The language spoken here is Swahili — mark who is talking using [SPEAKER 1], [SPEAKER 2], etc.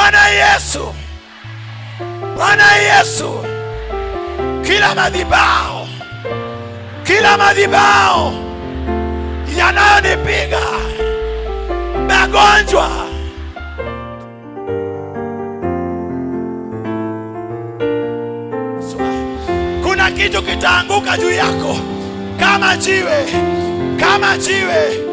[SPEAKER 1] Bwana Yesu, Bwana Yesu, kila madhabahu yanayonipiga magonjwa, kuna kitu kitaanguka juu yako kama jiwe, kama jiwe.